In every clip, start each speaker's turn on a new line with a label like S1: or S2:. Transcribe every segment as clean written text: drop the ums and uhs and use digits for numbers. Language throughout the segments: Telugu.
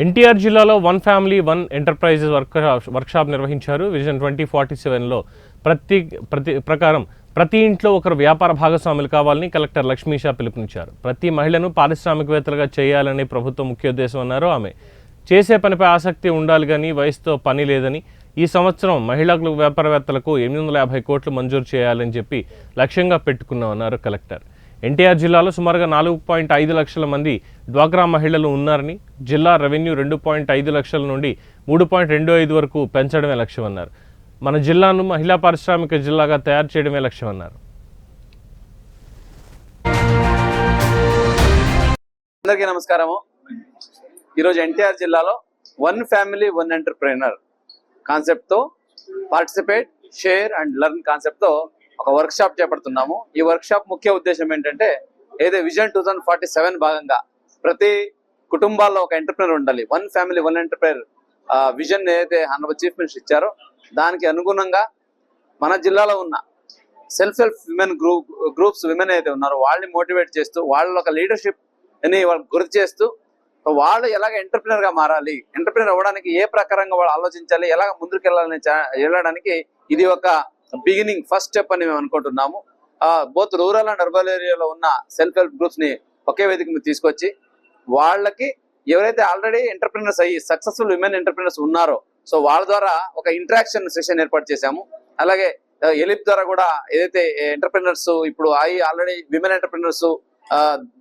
S1: ఎన్టీఆర్ జిల్లాలో one family one enterprises workshop నిర్వహించారు. విజన్ 2047లో ప్రతి ఇంట్లో ఒకరు వ్యాపార భాగస్వాములు కావాలని కలెక్టర్ లక్ష్మీషా పిలుపునిచ్చారు. ప్రతి మహిళను పారిశ్రామికవేత్తలుగా చేయాలని ప్రభుత్వం ముఖ్య ఉద్దేశం అన్నారు ఆమె. చేసే పనిపై ఆసక్తి ఉండాలి కానీ వయసుతో పని లేదని, ఈ సంవత్సరం మహిళా వ్యాపారవేత్తలకు 850 కోట్లు మంజూరు చేయాలని చెప్పి లక్ష్యంగా పెట్టుకున్నామన్నారు కలెక్టర్. ఎన్టీఆర్ జిల్లాలో సుమారుగా 4.5 లక్షల మంది డ్వాక్రా మహిళలు ఉన్నారని, జిల్లా రెవెన్యూ 2.5 లక్షల నుండి 3.25 వరకు పెంచడమే లక్ష్యమన్నారు. మన జిల్లాను మహిళా పారిశ్రామిక జిల్లాగా తయారు చేయడమే లక్ష్యమన్నారు.
S2: అందరికీ నమస్కారము. ఈరోజు ఎన్టీఆర్ జిల్లాలో వన్ ఫ్యామిలీ వన్ ఎంటర్ప్రైనర్ కాన్సెప్ట్తో పార్టిసిపేట్, షేర్ అండ్ లెర్న్ కాన్సెప్ట్తో ఒక వర్క్ షాప్ చేపడుతున్నాము. ఈ వర్క్ షాప్ ముఖ్య ఉద్దేశం ఏంటంటే, ఏదో విజన్ 2047 భాగంగా ప్రతి కుటుంబాల్లో ఒక ఎంటర్ప్రైనర్ ఉండాలి. One family one entrepreneur vision ఏదైతే హానరబుల్ చీఫ్ మినిస్టర్ ఇచ్చారో దానికి అనుగుణంగా మన జిల్లాలో ఉన్న సెల్ఫ్ విమెన్ గ్రూప్స్ విమెన్ ఏదైతే ఉన్నారో వాళ్ళని మోటివేట్ చేస్తూ, వాళ్ళ ఒక లీడర్షిప్ అని వాళ్ళకి గుర్తు చేస్తూ, వాళ్ళు ఎలాగ ఎంటర్ప్రినర్ గా మారాలి, ఎంటర్ప్రినర్ అవ్వడానికి ఏ ప్రకారంగా వాళ్ళు ఆలోచించాలి, ఎలాగ ముందుకు వెళ్ళడానికి ఇది ఒక బిగినింగ్ ఫస్ట్ స్టెప్ అని మేము అనుకుంటున్నాము. బోత్ రూరల్ అండ్ అర్బన్ ఏరియాలో ఉన్న సెల్ఫ్ హెల్ప్ గ్రూప్స్ ని ఒకే వేదిక మీద తీసుకొచ్చి వాళ్ళకి ఎవరైతే ఆల్రెడీ ఎంటర్ప్రినర్స్ అయ్యి సక్సెస్ఫుల్ విమెన్ ఎంటర్ప్రినర్స్ ఉన్నారో సో వాళ్ళ ద్వారా ఒక ఇంటరాక్షన్ సెషన్ ఏర్పాటు చేశాము. అలాగే ఎలిప్ ద్వారా కూడా ఏదైతే ఎంటర్ప్రినర్స్ ఇప్పుడు ఆల్రెడీ విమెన్ ఎంటర్ప్రినర్స్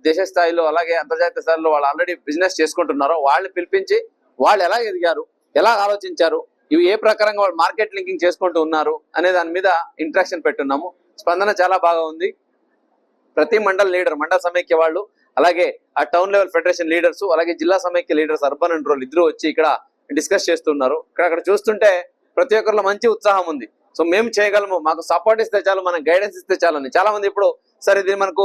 S2: దేశ స్థాయిలో అలాగే అంతర్జాతీయ స్థాయిలో వాళ్ళు ఆల్రెడీ బిజినెస్ చేసుకుంటున్నారో వాళ్ళని పిలిపించి వాళ్ళు ఎలా ఎదిగారు, ఎలా ఆలోచించారు, ఇవి ఏ ప్రకారంగా వాళ్ళు మార్కెట్ లింకింగ్ చేసుకుంటూ ఉన్నారు అనే దాని మీద ఇంటరాక్షన్ పెట్టున్నాము. స్పందన చాలా బాగా ఉంది. ప్రతి మండల లీడర్, మండల సమైక్య వాళ్ళు, అలాగే ఆ టౌన్ లెవెల్ ఫెడరేషన్ లీడర్స్, అలాగే జిల్లా సమైక్య లీడర్స్, అర్బన్ అండ్ రూరల్ ఇద్దరు వచ్చి ఇక్కడ డిస్కస్ చేస్తున్నారు. అక్కడ చూస్తుంటే ప్రతి ఒక్కరిలో మంచి ఉత్సాహం ఉంది. సో మేము చేయగలము, మాకు సపోర్ట్ ఇస్తే చాలు, మనం గైడెన్స్ ఇస్తే చాలని. చాలా మంది ఇప్పుడు సరే ఇది మనకు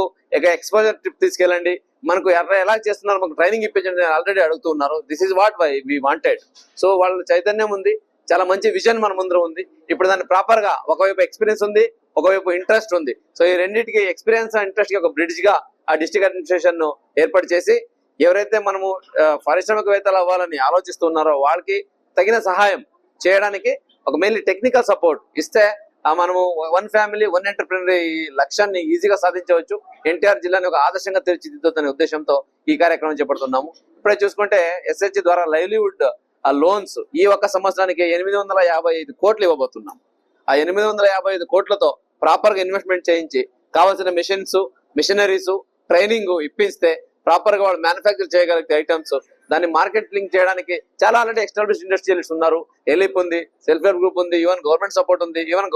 S2: ఎక్స్పోజర్ ట్రిప్ తీసుకెళ్ళండి, మనకు ఎలా చేస్తున్నారు, మనకు ట్రైనింగ్ ఇప్పించండి ఆల్రెడీ అడుగుతున్నారు. This is what we wanted. So వాళ్ళ చైతన్యం ఉంది, చాలా మంచి విజన్ మన ముందర ఉంది. ఇప్పుడు దాన్ని ప్రాపర్ గా ఒకవైపు ఎక్స్పీరియన్స్ ఉంది, ఒకవైపు ఇంట్రెస్ట్ ఉంది. సో ఈ రెండింటికి ఎక్స్పీరియన్స్ అండ్ ఇంట్రెస్ట్ కి ఒక బ్రిడ్జ్ గా ఆ డిస్ట్రిక్ట్ అడ్మినిస్ట్రేషన్ ను ఏర్పాటు చేసి ఎవరైతే మనము పారిశ్రామికవేత్తలు అవ్వాలని ఆలోచిస్తున్నారో వాళ్ళకి తగిన సహాయం చేయడానికి ఒక మెయిన్లీ టెక్నికల్ సపోర్ట్ ఇస్తే మనము వన్ ఫ్యామిలీ వన్ ఎంటర్ప్రినర్ ఈ లక్ష్యాన్ని ఈజీగా సాధించవచ్చు. ఎన్టీఆర్ జిల్లాని ఒక ఆదర్శంగా తీర్చిదిద్దుతున్న ఉద్దేశంతో ఈ కార్యక్రమం చేపడుతున్నాము. ఇప్పుడే చూసుకుంటే ఎస్హెచ్ ద్వారా లైవ్లీవుడ్ లోన్స్ ఈ ఒక్క సంవత్సరానికి 855 కోట్లు ఇవ్వబోతున్నాం. ఆ 855 కోట్లతో ప్రాపర్ గా ఇన్వెస్ట్మెంట్ చేయించి కావాల్సిన మెషిన్స్, మిషనరీస్, ట్రైనింగ్ ఇప్పిస్తే ప్రాపర్ గా వాళ్ళు మ్యానుఫ్యాక్చర్ చేయగలిగే ఐటమ్స్ దాన్ని మార్కెట్ లింక్ చేయడానికి చాలా ఆల్రెడీ ఎస్టాబ్లిష్ ఇండస్ట్రియలిస్ట్ ఉన్నారు. ఎలిప్ ఉంది, సెల్ఫ్ హెల్ప్ గ్రూప్ ఉంది, ఈవెన్ గవర్నమెంట్ సపోర్ట్ ఉంది. ఈవెన్